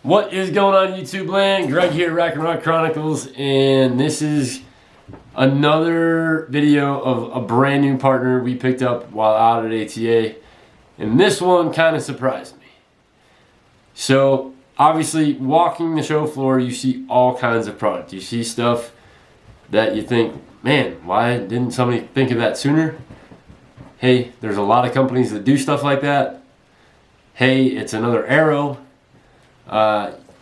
What is going on, YouTube land? Greg here, Rack and Rock Chronicles, and this is another video of a brand new partner we picked up while out at ATA, and this one kind of surprised me. So obviously, walking the show floor, you see all kinds of product. You see stuff that you think, man, why didn't somebody think of that sooner? Hey, there's a lot of companies that do stuff like that. Hey, it's another arrow.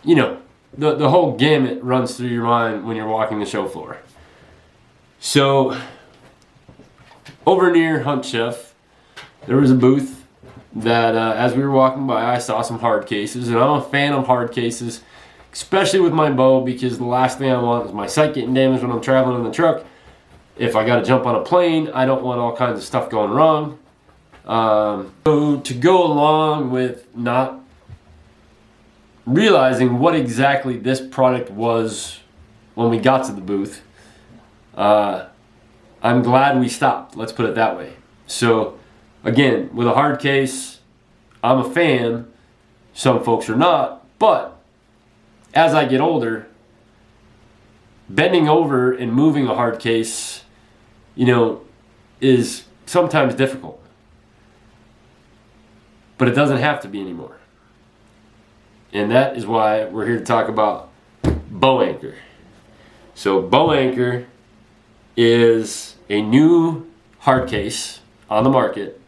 You know, the whole gamut runs through your mind when you're walking the show floor. So, over near Hunt Chef, there was a booth that as we were walking by, I saw some hard cases, and I'm a fan of hard cases, especially with my bow, because the last thing I want is my sight getting damaged when I'm traveling in the truck. If I got to jump on a plane, I don't want all kinds of stuff going wrong. So to go along with not realizing what exactly this product was when we got to the booth, I'm glad we stopped, let's put it that way. So again, with a hard case, I'm a fan. Some folks are not, but as I get older, bending over and moving a hard case, you know, is sometimes difficult. But it doesn't have to be anymore. And that is why we're here to talk about Bow Anchor. So Bow Anchor is a new hard case on the market,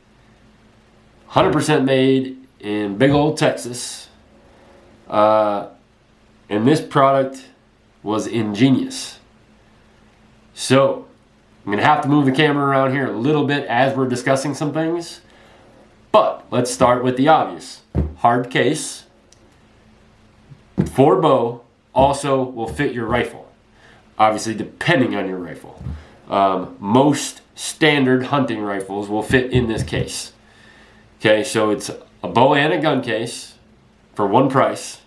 100% made in big old Texas. And this product was ingenious. So I'm gonna have to move the camera around here a little bit as we're discussing some things. But let's start with the obvious. Hard case for bow also will fit your rifle. Obviously, depending on your rifle. Most standard hunting rifles will fit in this case. Okay, so it's a bow and a gun case for one price.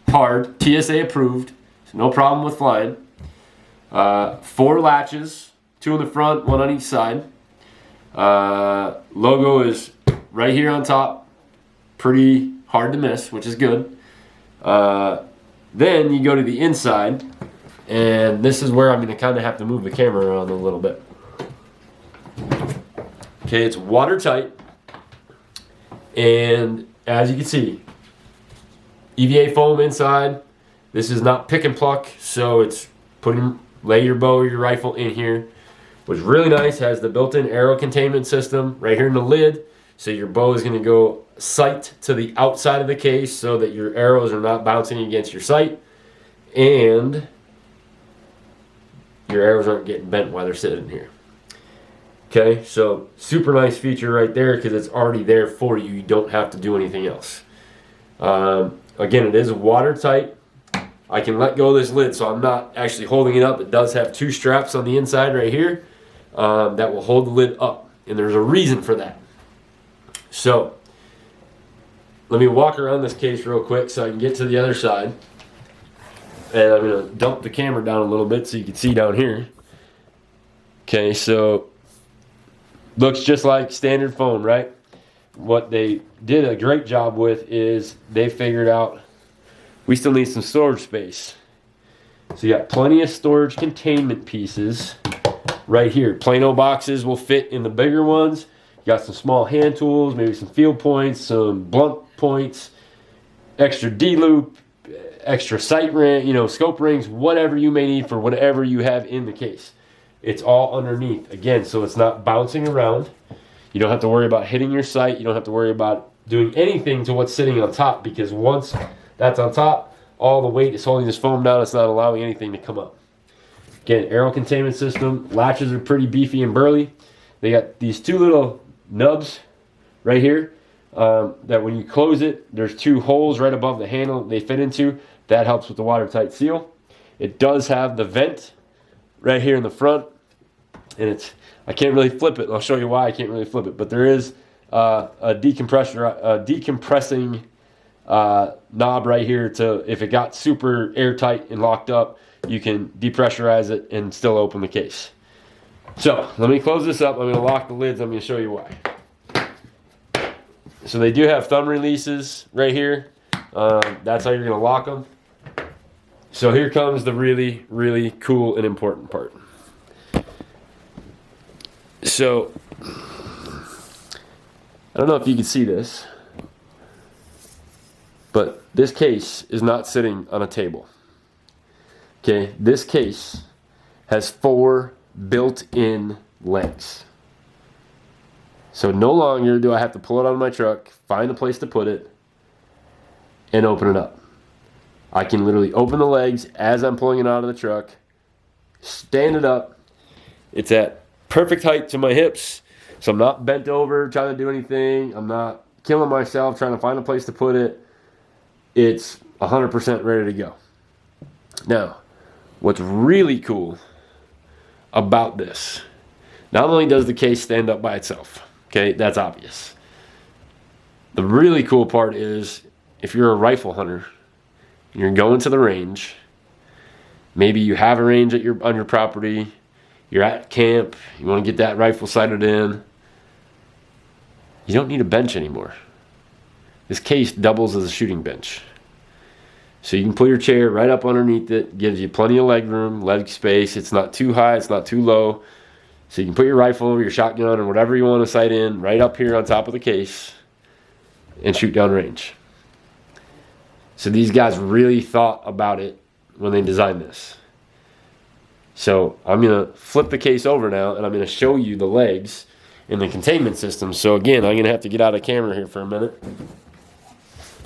Hard, TSA approved, so no problem with flying. 4 latches, 2 in the front, 1 on each side. Logo is right here on top, pretty hard to miss, which is good. Then you go to the inside, and this is where I'm going to kind of have to move the camera around a little bit. Okay, it's watertight, and as you can see, EVA foam inside. This is not pick and pluck, so it's lay your bow or your rifle in here. What's really nice, has the built-in arrow containment system right here in the lid, so your bow is going to go sight to the outside of the case so that your arrows are not bouncing against your sight, and your arrows aren't getting bent while they're sitting here. Okay, so super nice feature right there because it's already there for you. You don't have to do anything else. Again, it is watertight. I can let go of this lid, so I'm not actually holding it up. It does have 2 straps on the inside right here that will hold the lid up, and there's a reason for that. So let me walk around this case real quick so I can get to the other side. And I'm going to dump the camera down a little bit so you can see down here. Okay, so looks just like standard foam, right? What they did a great job with is they figured out we still need some storage space. So you got plenty of storage containment pieces right here. Plano boxes will fit in the bigger ones. You got some small hand tools, maybe some field points, some blunt points, extra D-loop, extra sight ring, scope rings, whatever you may need for whatever you have in the case. It's all underneath, again, so it's not bouncing around. You don't have to worry about hitting your sight. You don't have to worry about doing anything to what's sitting on top, because once that's on top, all the weight is holding this foam down. It's not allowing anything to come up. Again, arrow containment system. Latches are pretty beefy and burly. They got these 2 little nubs right here that when you close it, there's 2 holes right above the handle they fit into. That helps with the watertight seal. It does have the vent right here in the front, and I can't really flip it. I'll show you why I can't really flip it, but there is a decompressing knob right here to, if it got super airtight and locked up, you can depressurize it and still open the case. So let me close this up. I'm going to lock the lids. I'm going to show you why. So they do have thumb releases right here. That's how you're going to lock them. So here comes the really, really cool and important part. So, I don't know if you can see this, but this case is not sitting on a table. Okay, this case has 4 built-in legs. So no longer do I have to pull it out of my truck, find a place to put it, and open it up. I can literally open the legs as I'm pulling it out of the truck, stand it up. It's at perfect height to my hips, so I'm not bent over trying to do anything. I'm not killing myself trying to find a place to put it. It's 100% ready to go. Now, what's really cool about this, not only does the case stand up by itself, okay, that's obvious. The really cool part is if you're a rifle hunter, you're going to the range, maybe you have a range on your property, you're at camp, you want to get that rifle sighted in, you don't need a bench anymore. This case doubles as a shooting bench. So you can put your chair right up underneath it, gives you plenty of leg room, leg space. It's not too high, it's not too low. So you can put your rifle or your shotgun or whatever you want to sight in right up here on top of the case and shoot down range. So these guys really thought about it when they designed this. So I'm going to flip the case over now and I'm going to show you the legs and the containment system. So again, I'm going to have to get out of camera here for a minute.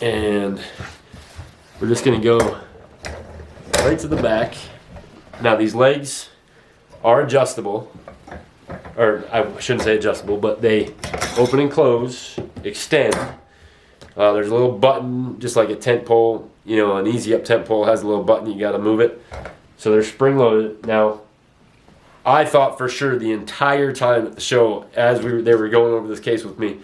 And we're just going to go right to the back. Now these legs are adjustable. Or I shouldn't say adjustable, but they open and close, extend. There's a little button, just like a tent pole. You know, an easy up tent pole has a little button, you got to move it. So they're spring loaded. Now, I thought for sure the entire time at the show, as they were going over this case with me,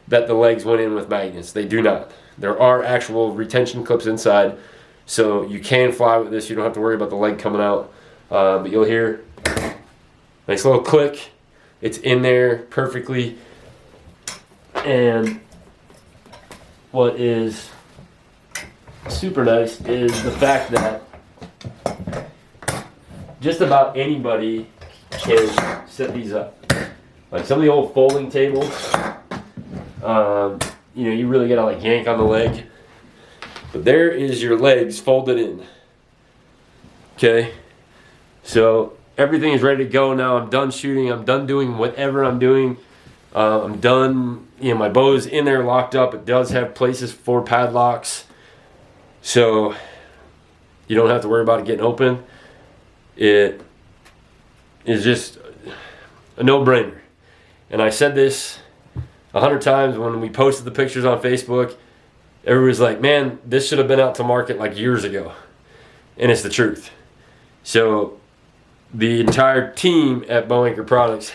that the legs went in with magnets. They do not. There are actual retention clips inside, so you can fly with this. You don't have to worry about the leg coming out. But you'll hear a nice little click. It's in there perfectly. And what is super nice is the fact that just about anybody can set these up. Like some of the old folding tables, you know, you really gotta like yank on the leg. But there is your legs folded in. Okay, so everything is ready to go now. I'm done shooting. I'm done doing whatever I'm doing. I'm done. You know, my bow's in there locked up. It does have places for padlocks, so you don't have to worry about it getting open. It is just a no-brainer. And I said this 100 times when we posted the pictures on Facebook. Everybody's like, man, this should have been out to market like years ago. And it's the truth. So the entire team at Bow Anchor Products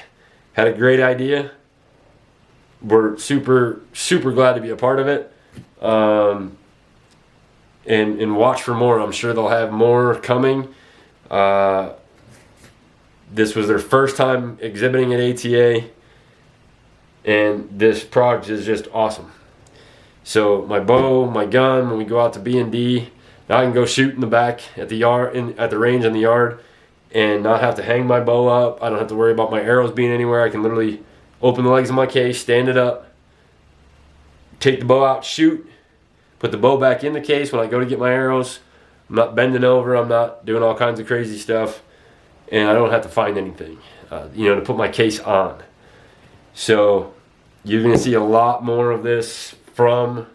had a great idea. We're super, super glad to be a part of it. And watch for more. I'm sure they'll have more coming. This was their first time exhibiting at ATA, and this product is just awesome. So my bow, my gun, when we go out to B&D, now I can go shoot in the back at the yard, at the range in the yard, and not have to hang my bow up. I don't have to worry about my arrows being anywhere. I can literally open the legs of my case, stand it up, take the bow out, shoot, put the bow back in the case when I go to get my arrows. I'm not bending over. I'm not doing all kinds of crazy stuff. And I don't have to find anything, you know, to put my case on. So you're going to see a lot more of this from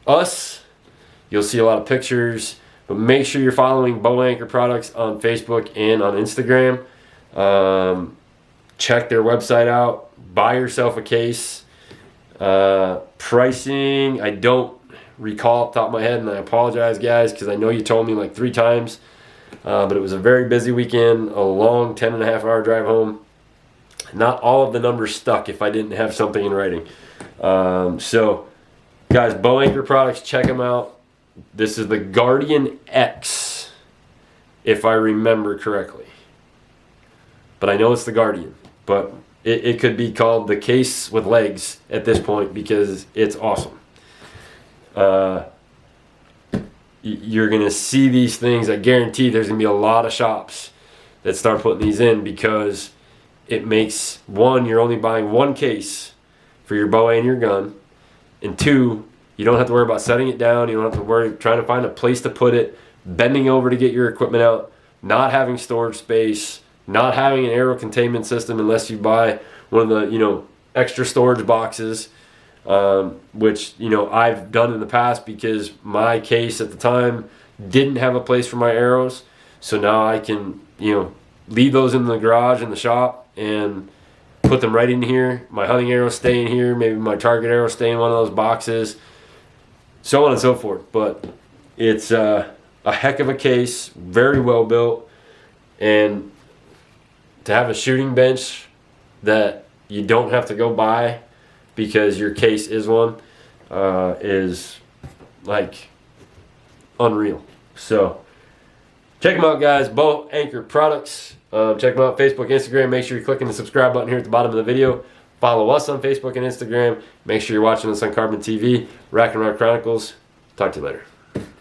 us. You'll see a lot of pictures. But make sure you're following Bow Anchor Products on Facebook and on Instagram. Check their website out. Buy yourself a case. Pricing, I don't recall off the top of my head, and I apologize, guys, because I know you told me like 3 times. But it was a very busy weekend, a long 10.5-hour drive home. Not all of the numbers stuck if I didn't have something in writing. So, guys, Bow Anchor Products, check them out. This is the Guardian X, if I remember correctly. But I know it's the Guardian. But it could be called the case with legs at this point because it's awesome. you're going to see these things. I guarantee there's going to be a lot of shops that start putting these in, because it makes, one, you're only buying one case for your bow and your gun, and two, you don't have to worry about setting it down. You don't have to worry trying to find a place to put it, bending over to get your equipment out, not having storage space, not having an arrow containment system unless you buy one of the extra storage boxes, which I've done in the past, because my case at the time didn't have a place for my arrows. So now I can leave those in the garage in the shop and put them right in here. My hunting arrows stay in here. Maybe my target arrows stay in one of those boxes, so on and so forth. But it's a heck of a case, very well built, and to have a shooting bench that you don't have to go buy because your case is one, is like unreal. So check them out, guys. Bow Anchor Products. Check them out, Facebook, Instagram. Make sure you're clicking the subscribe button here at the bottom of the video. Follow us on Facebook and Instagram. Make sure you're watching us on Carbon TV. Rack and Rock Chronicles. Talk to you later.